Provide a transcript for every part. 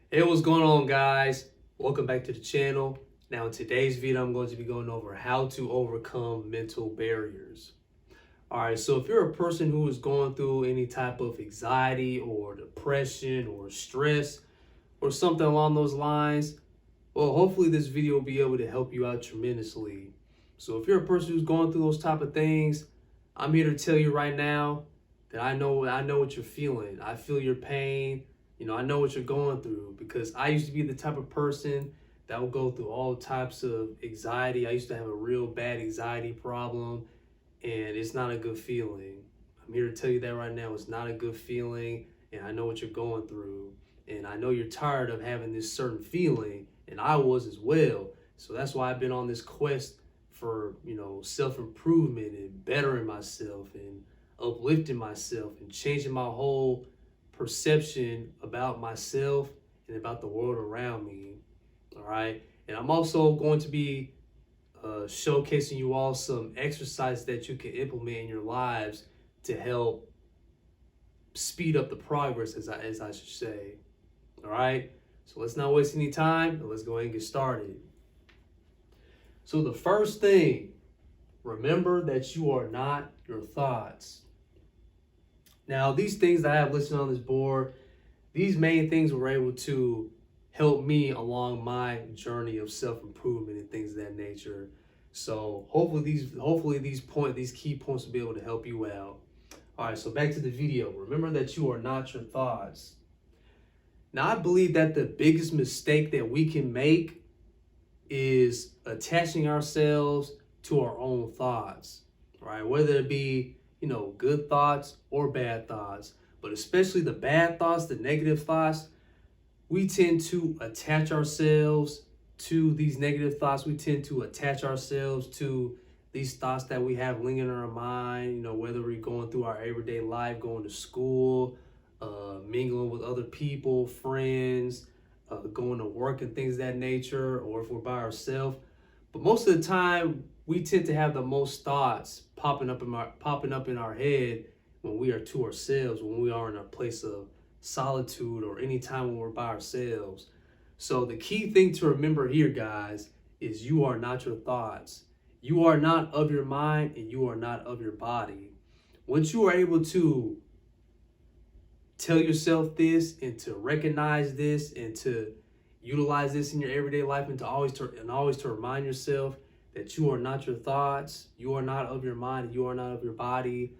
Hey, what's going on, guys? Welcome back to the channel. Now, in today's video, I'm going to be going over how to overcome mental barriers. All right, so if you're a person who is going through any type of anxiety or depression or stress or something along those lines, well, hopefully this video will be able to help you out tremendously. So if you're a person who's going through those type of things, I'm here to tell you right now that I know what you're feeling. I feel your pain. I know what you're going through because I used to be the type of person that would go through all types of anxiety. I used to have a real bad anxiety problem, and it's not a good feeling. I'm here to tell you that right now. It's not a good feeling, and I know what you're going through. And I know you're tired of having this certain feeling, and I was as well. So that's why I've been on this quest for, self-improvement and bettering myself and uplifting myself and changing my whole perception about myself and about the world around me. All right. And I'm also going to be showcasing you all some exercises that you can implement in your lives to help speed up the progress, as I should say. All right. So let's not waste any time and let's go ahead and get started. So, the first thing, remember that you are not your thoughts. Now, these things that I have listed on this board, these main things were able to help me along my journey of self-improvement and things of that nature. So hopefully these key points will be able to help you out. All right, so back to the video. Remember that you are not your thoughts. Now, I believe that the biggest mistake that we can make is attaching ourselves to our own thoughts, right? Whether it be, good thoughts or bad thoughts, but especially the bad thoughts, the negative thoughts, we tend to attach ourselves to these negative thoughts. We tend to attach ourselves to these thoughts that we have lingering in our mind, whether we're going through our everyday life, going to school, mingling with other people, friends, going to work and things of that nature, or if we're by ourselves. But most of the time, we tend to have the most thoughts popping up in our head when we are to ourselves, when we are in a place of solitude, or any time when we're by ourselves. So the key thing to remember here, guys, is you are not your thoughts. You are not of your mind, and you are not of your body. Once you are able to tell yourself this and to recognize this and to utilize this in your everyday life, and always to remind yourself that you are not your thoughts, you are not of your mind, and you are not of your body.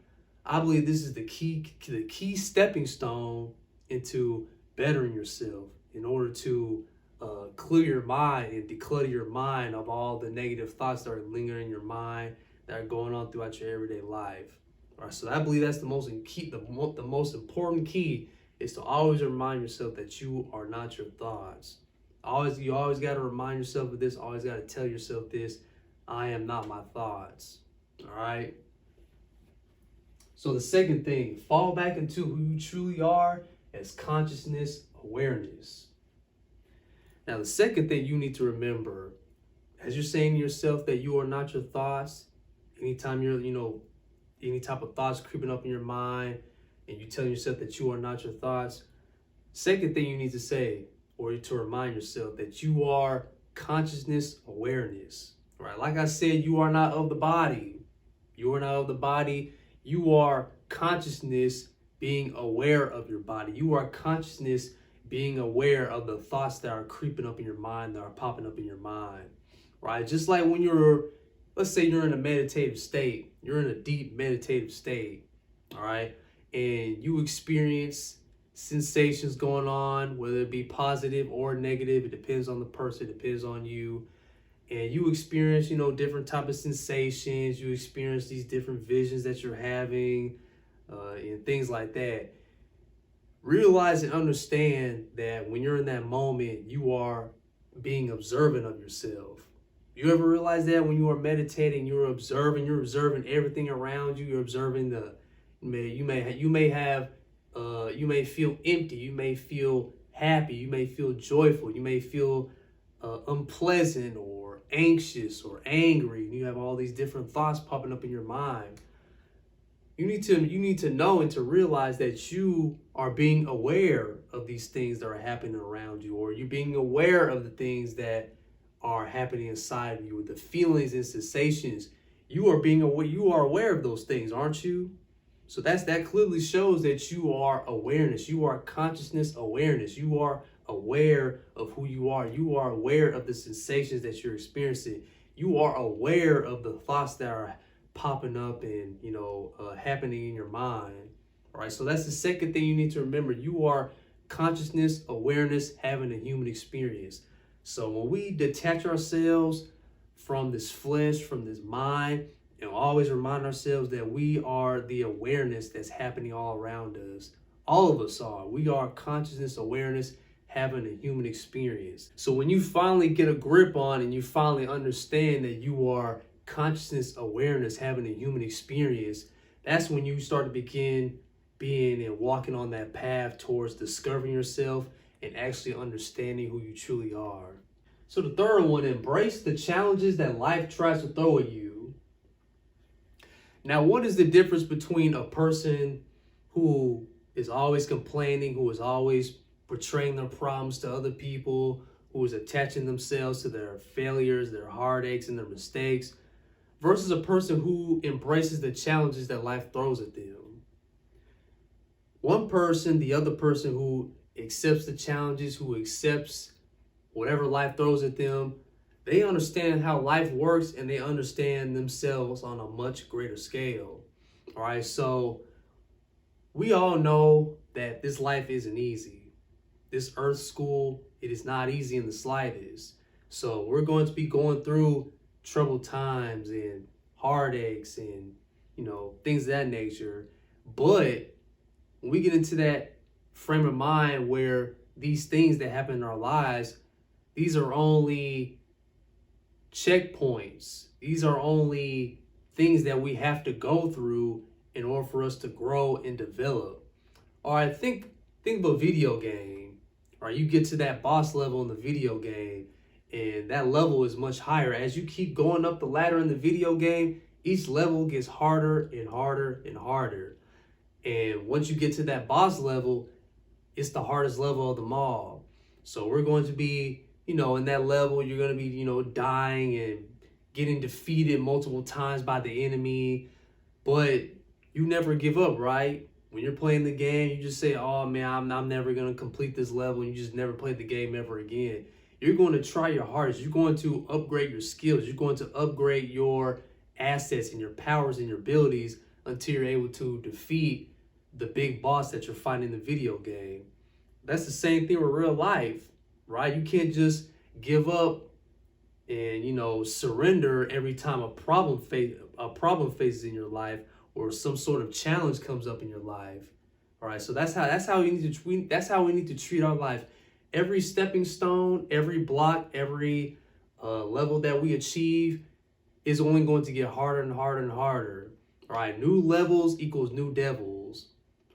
I believe this is the key stepping stone into bettering yourself in order to clear your mind and declutter your mind of all the negative thoughts that are lingering in your mind, that are going on throughout your everyday life. All right, so I believe that's the most important key, is to always remind yourself that you are not your thoughts. You always got to remind yourself of this. Always got to tell yourself this: I am not my thoughts. All right. So the second thing, fall back into who you truly are as consciousness awareness. Now, the second thing you need to remember, as you're saying to yourself that you are not your thoughts, anytime any type of thoughts creeping up in your mind, and you telling yourself that you are not your thoughts, second thing you need to say, or to remind yourself, that you are consciousness awareness. Right? Like I said, you are not of the body. You are not of the body. You are consciousness being aware of your body. You are consciousness being aware of the thoughts that are creeping up in your mind, that are popping up in your mind. Right? Just like when let's say you're in a meditative state, you're in a deep meditative state, all right, and you experience sensations going on, whether it be positive or negative. It depends on the person, it depends on you. And you experience, different type of sensations. You experience these different visions that you're having, and things like that. Realize and understand that when you're in that moment, you are being observant of yourself. You ever realize that when you are meditating, you're observing everything around you. You're observing you may feel empty. You may feel happy. You may feel joyful. You may feel unpleasant or anxious or angry. And you have all these different thoughts popping up in your mind. You need to know and to realize that you are being aware of these things that are happening around you, or you're being aware of the things that are happening inside of you, the feelings and sensations. You are aware of those things, aren't you? So that clearly shows that you are awareness. You are consciousness awareness. You are aware of who you are. You are aware of the sensations that you're experiencing. You are aware of the thoughts that are popping up and happening in your mind. All right. So that's the second thing you need to remember. You are consciousness awareness having a human experience. So when we detach ourselves from this flesh, from this mind, and always remind ourselves that we are the awareness that's happening all around us. All of us are. We are consciousness awareness having a human experience. So when you finally get a grip on and you finally understand that you are consciousness awareness having a human experience, that's when you start to begin being and walking on that path towards discovering yourself and actually understanding who you truly are. So the third one, embrace the challenges that life tries to throw at you. Now, what is the difference between a person who is always complaining, who is always portraying their problems to other people, who is attaching themselves to their failures, their heartaches, and their mistakes, versus a person who embraces the challenges that life throws at them? One person, the other person who accepts the challenges, who accepts whatever life throws at them, they understand how life works and they understand themselves on a much greater scale. All right, so we all know that this life isn't easy. This earth school, it is not easy in the slightest. So we're going to be going through troubled times and heartaches and, things of that nature. But when we get into that frame of mind where these things that happen in our lives, these are only checkpoints. These are only things that we have to go through in order for us to grow and develop. All right, think of a video game. All right, you get to that boss level in the video game, and that level is much higher. As you keep going up the ladder in the video game, each level gets harder and harder and harder. And once you get to that boss level, it's the hardest level of them all. So we're going to be in that level, you're going to be, dying and getting defeated multiple times by the enemy. But you never give up, right? When you're playing the game, you just say, oh, man, I'm never going to complete this level. And you just never play the game ever again. You're going to try your hardest. You're going to upgrade your skills. You're going to upgrade your assets and your powers and your abilities until you're able to defeat the big boss that you're fighting in the video game. That's the same thing with real life. Right? You can't just give up and, surrender every time a problem faces in your life or some sort of challenge comes up in your life. All right. So that's how we need to treat our life. Every stepping stone, every block, every level that we achieve is only going to get harder and harder and harder. All right. New levels equals new devils.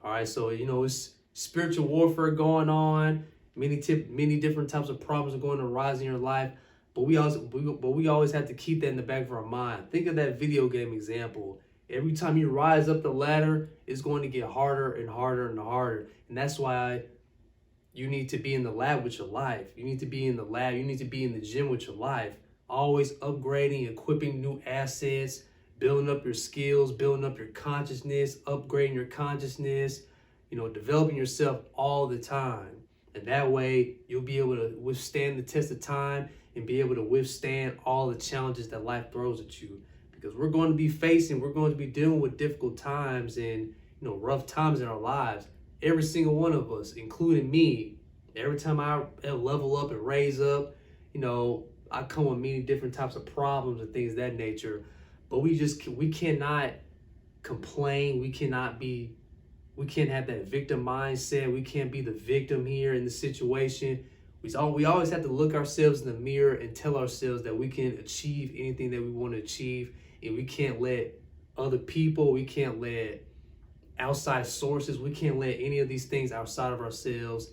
All right. So, it's spiritual warfare going on. Many different types of problems are going to rise in your life, but we always have to keep that in the back of our mind. Think of that video game example. Every time you rise up the ladder, it's going to get harder and harder and harder, and that's why you need to be in the lab with your life. You need to be in the lab. You need to be in the gym with your life. Always upgrading, equipping new assets, building up your skills, building up your consciousness, upgrading your consciousness. Developing yourself all the time. And that way, you'll be able to withstand the test of time and be able to withstand all the challenges that life throws at you. Because we're going to be dealing with difficult times and, rough times in our lives. Every single one of us, including me. Every time I level up and raise up, I come with many different types of problems and things of that nature. But we cannot complain. We can't have that victim mindset. We can't be the victim here in the situation. We always have to look ourselves in the mirror and tell ourselves that we can achieve anything that we want to achieve. And we can't let other people, we can't let outside sources, we can't let any of these things outside of ourselves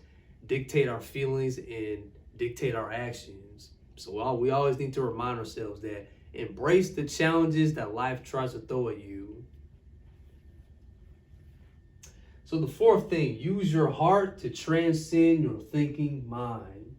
dictate our feelings and dictate our actions. So we always need to remind ourselves that embrace the challenges that life tries to throw at you. So the fourth thing, use your heart to transcend your thinking mind.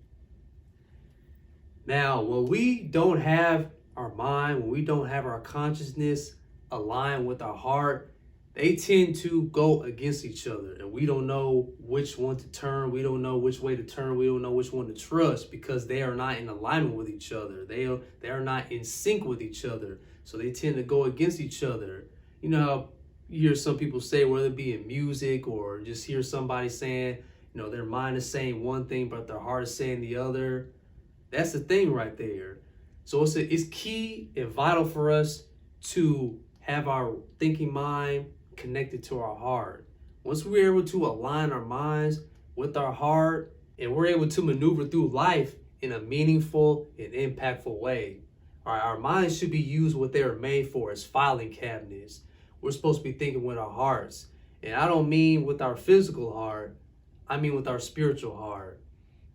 Now, when we don't have our mind, when we don't have our consciousness aligned with our heart, they tend to go against each other, and we don't know which one to turn. We don't know which way to turn. We don't know which one to trust, because they are not in alignment with each other. They are not in sync with each other. So they tend to go against each other. You know how you hear some people say, whether it be in music or just hear somebody saying, their mind is saying one thing, but their heart is saying the other. That's the thing right there. So it's key and vital for us to have our thinking mind connected to our heart. Once we're able to align our minds with our heart, and we're able to maneuver through life in a meaningful and impactful way. All right, our minds should be used what they are made for, as filing cabinets. We're supposed to be thinking with our hearts. And I don't mean with our physical heart, I mean with our spiritual heart.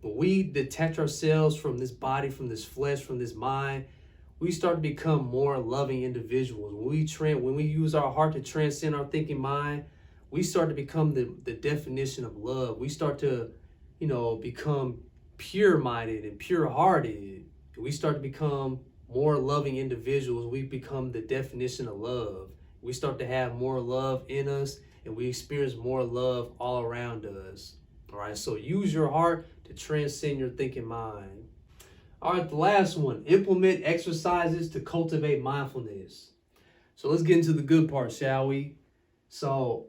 When we detach ourselves from this body, from this flesh, from this mind, we start to become more loving individuals. When we use our heart to transcend our thinking mind, we start to become the definition of love. We start to, become pure-minded and pure-hearted. We start to become more loving individuals. We become the definition of love. We start to have more love in us, and we experience more love all around us. All right, so use your heart to transcend your thinking mind. All right, the last one, implement exercises to cultivate mindfulness. So let's get into the good part, shall we? So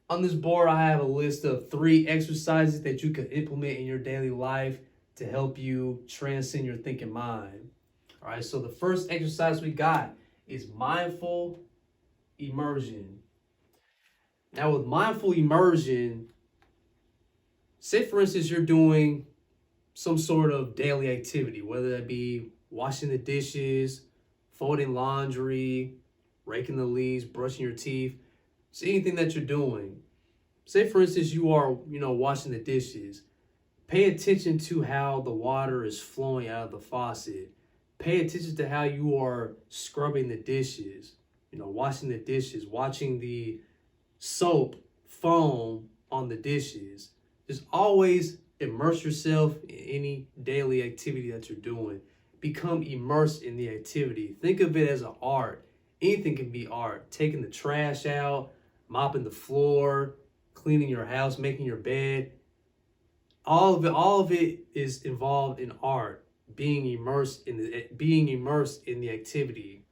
on this board, I have a list of 3 exercises that you can implement in your daily life to help you transcend your thinking mind. All right, so the first exercise we got is mindful immersion. Now with mindful immersion, say for instance, you're doing some sort of daily activity, whether that be washing the dishes, folding laundry, raking the leaves, brushing your teeth. So anything that you're doing. Say for instance, you are, washing the dishes. Pay attention to how the water is flowing out of the faucet. Pay attention to how you are scrubbing the dishes, washing the dishes, watching the soap foam on the dishes. Just always immerse yourself in any daily activity that you're doing. Become immersed in the activity. Think of it as an art. Anything can be art. Taking the trash out, mopping the floor, cleaning your house, making your bed. All of it is involved in art. Being immersed in the activity.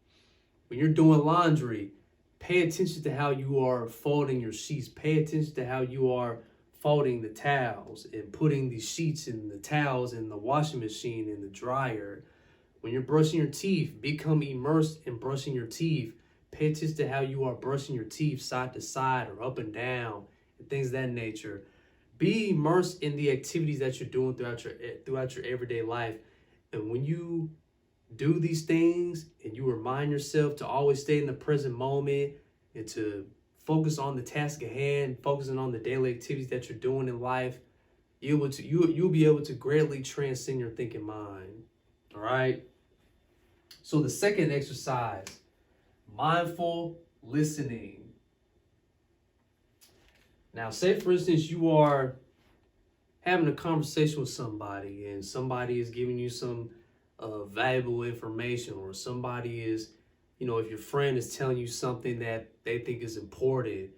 When you're doing laundry, pay attention to how you are folding your sheets. Pay attention to how you are folding the towels and putting the sheets and the towels in the washing machine and the dryer. When you're brushing your teeth, become immersed in brushing your teeth. Pay attention to how you are brushing your teeth side to side or up and down and things of that nature. Be immersed in the activities that you're doing throughout your everyday life. And when you do these things and you remind yourself to always stay in the present moment and to focus on the task at hand, focusing on the daily activities that you're doing in life, you'll be able to greatly transcend your thinking mind. All right. So the second exercise, mindful listening. Now, say for instance, you are having a conversation with somebody and somebody is giving you some valuable information, or somebody is, if your friend is telling you something that they think is important,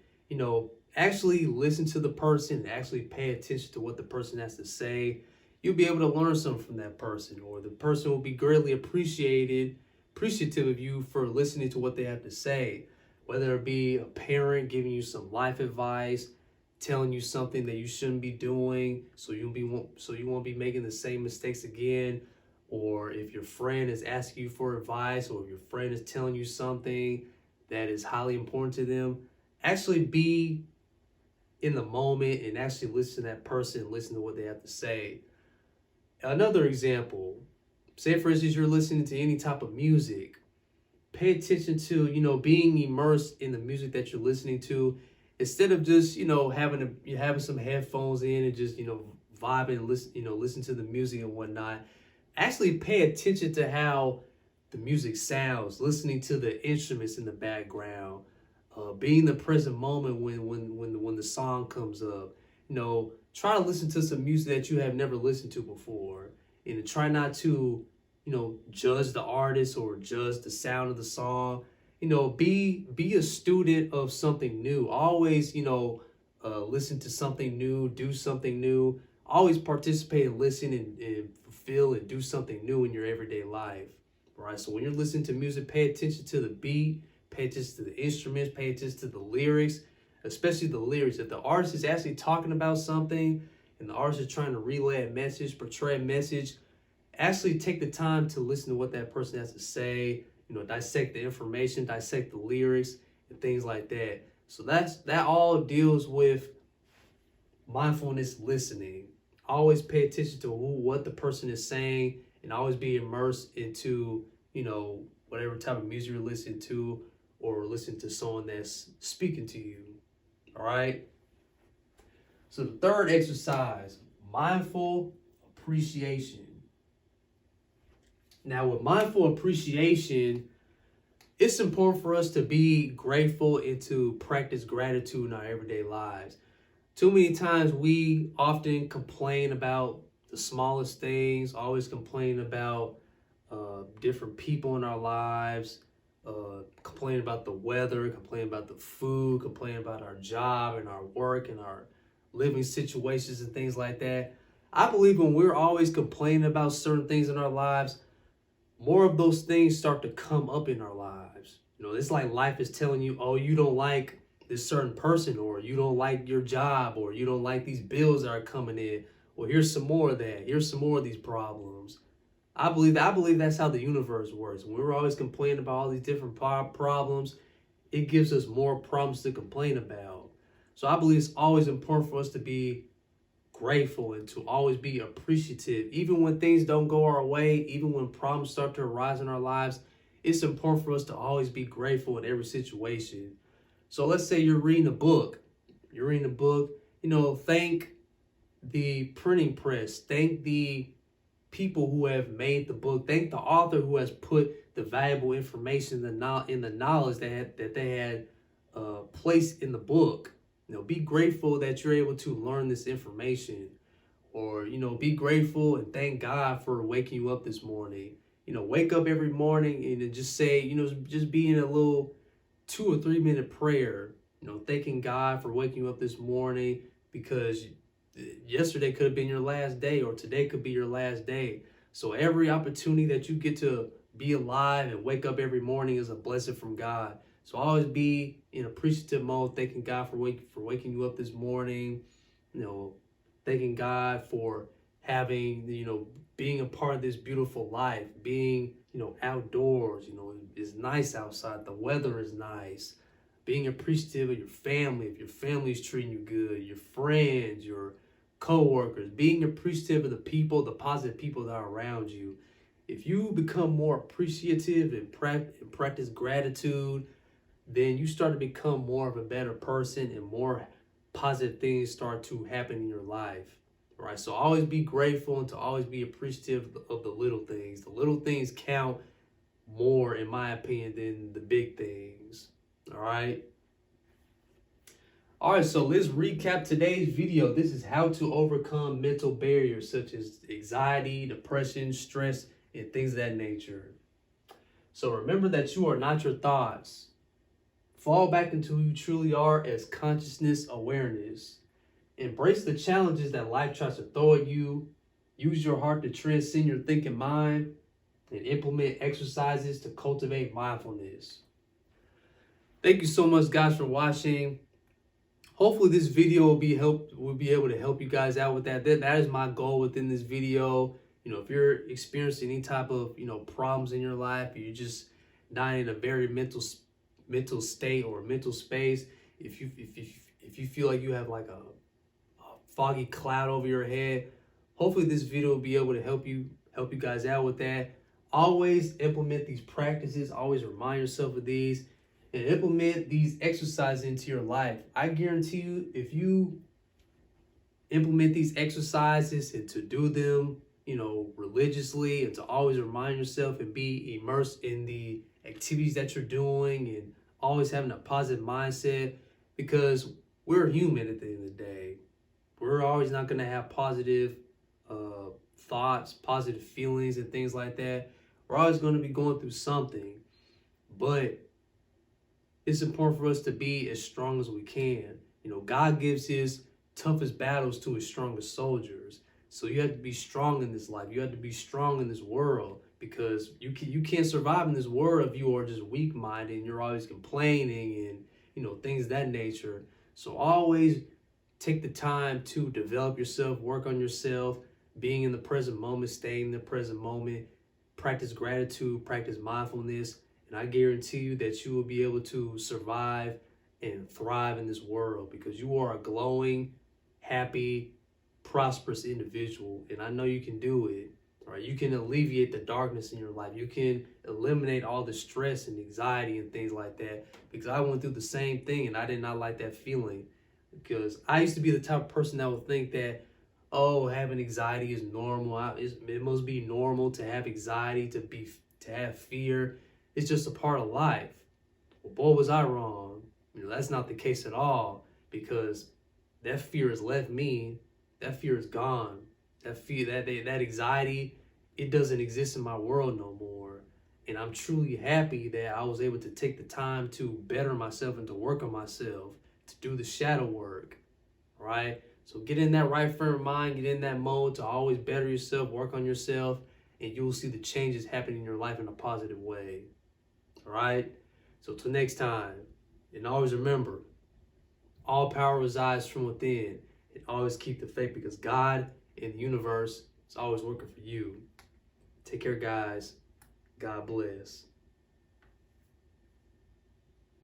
actually listen to the person, actually pay attention to what the person has to say. You'll be able to learn something from that person, or the person will be greatly appreciative of you for listening to what they have to say. Whether it be a parent giving you some life advice, telling you something that you shouldn't be doing, so you won't be making the same mistakes again. Or if your friend is asking you for advice, or if your friend is telling you something that is highly important to them, actually be in the moment and actually listen to that person, listen to what they have to say. Another example, say for instance, you're listening to any type of music. Pay attention to, being immersed in the music that you're listening to, instead of just, having some headphones in and just, vibing and listen to the music and whatnot. Actually pay attention to how the music sounds, listening to the instruments in the background, be in the present moment when the song comes up. Try to listen to some music that you have never listened to before, and try not to, judge the artist or judge the sound of the song. Be a student of something new. Always, listen to something new, do something new. Always participate and listen and fulfill and do something new in your everyday life. All right. So when you're listening to music, pay attention to the beat, pay attention to the instruments, pay attention to the lyrics, especially the lyrics. If the artist is actually talking about something and the artist is trying to relay a message, portray a message, actually take the time to listen to what that person has to say, dissect the information, dissect the lyrics and things like that. So that all deals with mindfulness listening. Always pay attention to what the person is saying, and always be immersed into, whatever type of music you're listening to, or listen to someone that's speaking to you. All right. So the third exercise, mindful appreciation. Now, with mindful appreciation, it's important for us to be grateful and to practice gratitude in our everyday lives. Too many times we often complain about the smallest things, always complain about different people in our lives, complain about the weather, complain about the food, complain about our job and our work and our living situations and things like that. I believe when we're always complaining about certain things in our lives, more of those things start to come up in our lives. It's like life is telling you, oh, you don't like this certain person, or you don't like your job, or you don't like these bills that are coming in. Well, here's some more of that. Here's some more of these problems. I believe that's how the universe works. When we're always complaining about all these different problems, it gives us more problems to complain about. So I believe it's always important for us to be grateful and to always be appreciative. Even when things don't go our way, even when problems start to arise in our lives, it's important for us to always be grateful in every situation. So let's say you're reading a book. Thank the printing press. Thank the people who have made the book. Thank the author who has put the valuable information in the knowledge that they had placed in the book. Be grateful that you're able to learn this information, or, be grateful and thank God for waking you up this morning. Wake up every morning and just say, just be in a little 2 or 3 minute prayer, thanking God for waking you up this morning, because yesterday could have been your last day, or today could be your last day. So every opportunity that you get to be alive and wake up every morning is a blessing from God. So always be in appreciative mode, thanking God for waking you up this morning, thanking God for having, being a part of this beautiful life, being, outdoors, it's nice outside, the weather is nice, being appreciative of your family, if your family's treating you good, your friends, your co-workers, being appreciative of the people, the positive people that are around you. If you become more appreciative and practice gratitude, then you start to become more of a better person, and more positive things start to happen in your life. All right. So always be grateful and to always be appreciative of the little things. The little things count more, in my opinion, than the big things. All right. All right, so let's recap today's video. This is how to overcome mental barriers such as anxiety, depression, stress, and things of that nature. So remember that you are not your thoughts. Fall back into who you truly are as consciousness awareness. Embrace the challenges that life tries to throw at you. Use your heart to transcend your thinking mind, and implement exercises to cultivate mindfulness. Thank you so much, guys, for watching. Hopefully this video will be able to help you guys out with that. That is my goal within this video. If you're experiencing any type of, problems in your life, or you're just not in a very mental state or mental space, if you feel like you have like a foggy cloud over your head, hopefully this video will be able to help you guys out with that. Always implement these practices. Always remind yourself of these, and implement these exercises into your life. I guarantee you, if you implement these exercises and to do them, religiously, and to always remind yourself and be immersed in the activities that you're doing, and always having a positive mindset, because we're human at the end of the day. We're always not going to have positive thoughts, positive feelings, and things like that. We're always going to be going through something, but it's important for us to be as strong as we can. You know, God gives his toughest battles to his strongest soldiers. So you have to be strong in this life. You have to be strong in this world, because you can't survive in this world if you are just weak-minded and you're always complaining and, you know, things of that nature. So always take the time to develop yourself, work on yourself, being in the present moment, staying in the present moment, practice gratitude, practice mindfulness, and I guarantee you that you will be able to survive and thrive in this world, because you are a glowing, happy, prosperous individual, and I know you can do it. Right? You can alleviate the darkness in your life. You can eliminate all the stress and anxiety and things like that, because I went through the same thing and I did not like that feeling, because I used to be the type of person that would think that, oh, having anxiety is normal. It must be normal to have anxiety, to have fear. It's just a part of life. Well, boy, was I wrong. You know, that's not the case at all, because that fear has left me. That fear is gone. That fear, that anxiety, it doesn't exist in my world no more. And I'm truly happy that I was able to take the time to better myself and to work on myself, to do the shadow work, right? So get in that right frame of mind, get in that mode to always better yourself, work on yourself, and you'll see the changes happening in your life in a positive way, all right? So till next time, and always remember, all power resides from within, and always keep the faith, because God and the universe is always working for you. Take care, guys. God bless.